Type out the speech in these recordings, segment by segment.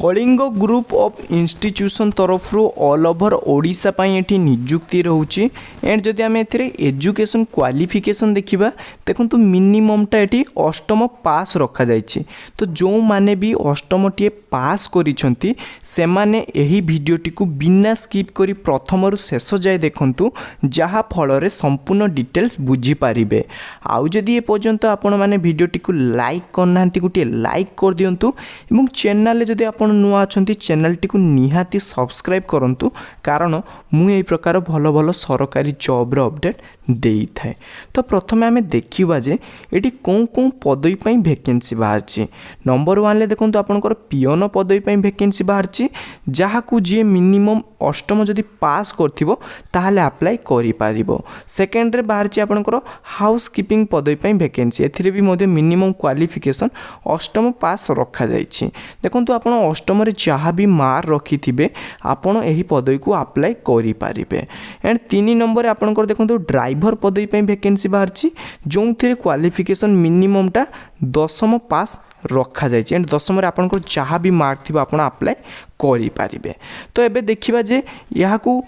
Kalinga group of institution तरफ all over Odisha पाई एठी नियुक्ति रोचे एंड जदि आम एजुकेशन क्वालिफिकेशन देखा देखो मिनिममटा एटी अष्टम पास रखा जाइए। तो जो माने भी अष्टम टी पास करिसेंती से माने एही भिडियोटी को बिना स्किप करी प्रथम रु शेष जाए देखंतु जहा फल संपूर्ण डिटेल्स बुझी पारिबे। आउ जदि ए पर्यंत आपण माने भिडियोटी को लाइक करना गोटे लाइक कर दियंतु एवं चैनल जदि आपण नुआ अछंती चैनल टी को निहाती सब्सक्राइब करंतु कारण मु एई प्रकार भल भल सरकारी जॉब रो अपडेट देई थाए। तो प्रथमे आमे देखिबा जे एटी कोन कोन पदवी पई वैकेंसी बाहरची। नंबर 1 ले देखंतु आपनकर पियोन पदवी पई वैकेंसी बाहरची जहा को जे मिनिमम अष्टम जदि पास करथिबो ताहाले अप्लाई करि पारिबो। सेकंड रे बाहरची आपनकर हाउस कीपिंग पदवी पई वैकेंसी एथिरे भी मोदे मिनिमम क्वालिफिकेशन अष्टम पास रखा जाइछि। देखंतु आपण अष्टम रे जहा भी मार्क रखिथिबे आपण एही पदवी को अप्लाई करि पारिबे। एंड 3 नंबर आपनकर देखंतु ड्राइवर पदवी पई वैकेंसी बाहरची जोंथिरे क्वालिफिकेशन मिनिममटा दशम पास रखा जाए। एंड दशम आपंकर जहाँ भी मार्क थी आप अप्लाई करें। तो एबे देखिबा जे यहाँ को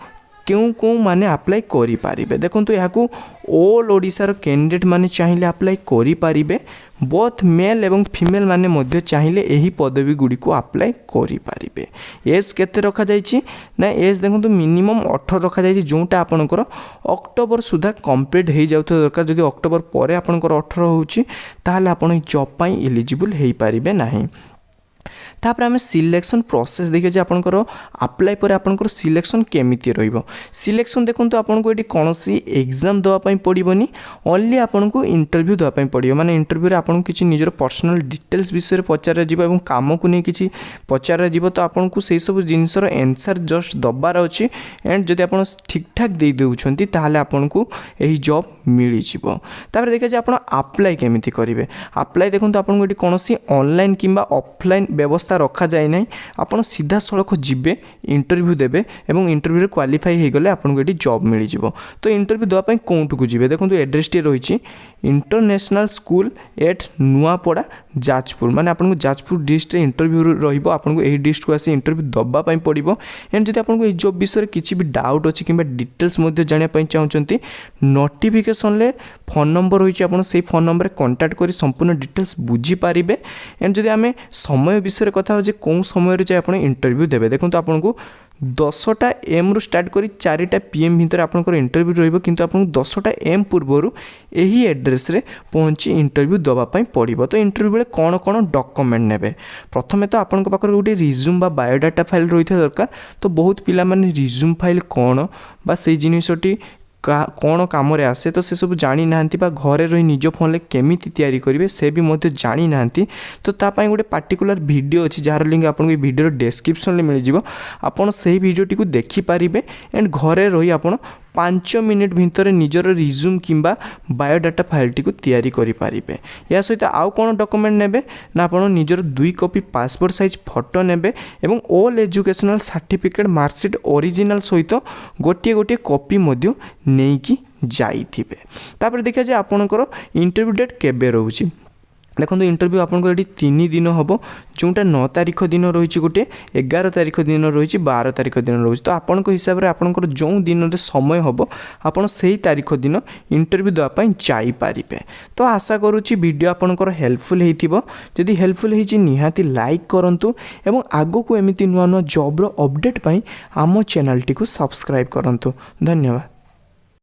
क्यों क्यों माने अप्लाई करि पारिबे। देखंतु यहाँ को ऑल ओडिशा रो कैंडिडेट माने चाहिए अप्लाई करि पारिबे। बोथ मेल एवं फीमेल माने मध्य चाहिए यही पदवी गुडी को अप्लाई करि पारिबे। एज केते रखा जाइछि ना एज देखंतु मिनिमम 18 रखा जाइछि जोंटा आपनकर अक्टोबर सुधा कंप्लीट हो जाउथ दरकार। जदि अक्टोबर परे आपनकर 18 होउछि ताहाले आपण ई जॉब पई एलिजिबल हेई पारिबे नाही। तापर आम सिलेक्शन प्रोसेस देखिए जे आपनकर अप्लाई पर आपनकर सिलेक्शन केमिति रहिबो। सिलेक्शन देखंतु आपनको एटी कोनोसी एग्जाम दवा पई पड़िबोनी ओनली आपनको इंटरव्यू दवा पई पड़िबो। माने इंटरव्यू रे आपनको किछि निजर पर्सनल डिटेल्स विषय रे पचारा जिवो एवं काम को नै किछि पचारा जिवो। तो आपनको सेही सब जिंसर आंसर जस्ट दबार अछि एंड जदि आपन ठीक ठाक दे देउछंती ताहाले आपनको एही जॉब मिली जिवो। तापर देखिए जे आपन अप्लाई केमिति करिवे। अप्लाई देखंतु आपनको एटी कोनोसी ऑनलाइन किंबा ऑफलाइन व्यवस्था रखा जाए ना। आपन सीधा सड़क जिबे इंटरव्यू देबे एवं इंटरव्यू रे क्वालिफाई हे गले आपन को एटी जॉब मिली जिवो। तो इंटरव्यू दवा पई कोंठ को जिबे देखंतु एड्रेस टी रहिछि international school at Nuapada Jajpur. माने आपन को जाजपुर डिस्ट्रिक्ट रे इंटरव्यू रहिबो। आपन को एही डिस्ट्रिक्ट को आसी इंटरव्यू दबा पई पड़िबो। एंड जदि आपन को ए जॉब विषय किछि भी डाउट अछि किबा डिटेल्स मध्ये जानिया पई चाहउचंती नोटिफिकेशन ले फोन नंबर होइछि आपन सेही फोन नंबर रे कांटेक्ट करी संपूर्ण डिटेल्स बुझी पारिबे। एंड जदि आमे समय विषय कथा जे कौन समय रे आप इंटरव्यू देबे देखो आपन को 10टा एम रु स्टार्ट करी 4टा PM भितर आपनकर इंटरव्यू रहिबो। किंतु आपन 10टा एम पूर्वरु एही एड्रेस रे पहुंची इंटरव्यू दवा पई पड़िबो। तो इंटरव्यू बेले कोन कोन डॉक्यूमेंट नेबे प्रथमे तो आपन पाखर गोटे रिज्यूम बा बायोडाटा फाइल रहिथा दरकार। तो बहुत पिला माने रिज्यूम फाइल कोन बा सेही जिनिसटी कौन कम आसे तो से सब जानी नांती बा घरे रही निज फोन केमिति तैयारी करेंगे से भी मध्य जानी नांती। तो तापाई गोटे पार्टिकुलर वीडियो अच्छी जार लिंक आपको ये वीडियो डिस्क्रिप्शन में मिल जाव। आपन से वीडियोटी को देखि पारिबे एंड घरे रही आपन 5 मिनिट भितर निजर रिज्यूम किंबा बायोडाटा फाइलटी को तैयारी करि पारिबे। या सहित आउ कोन डॉक्यूमेंट नेबे ना आपन निजर 2 कॉपी पासपोर्ट साइज फोटो नेबे एवं all educational certificate marksheet original सहित गोटे गोटे कॉपी मध्य नेकी जाइथिबे। तापर देखिया जे आपनकर इंटरव्यू डेट केबे रहउची। देखो इंटरव्यू आपको ये 3 दिन हम जोटा 9 तारिख दिन रही गोटे 11 तारिख दिन रही 12 तारिख दिन रही। तो आपण हिसाब से आपंकर जो दिन में समय हम आपड़ से तारिख दिन इंटरव्यू देवाई जापरें। तो आशा करुँची वीडियो आपंकर हेल्पफुल होती हेल्पफुल होती निहाती लाइक करूँ एवं आगक एमती नुआ नुआ जॉब्र अपडेट आम चैनल टी को सब्सक्राइब करूँ। धन्यवाद।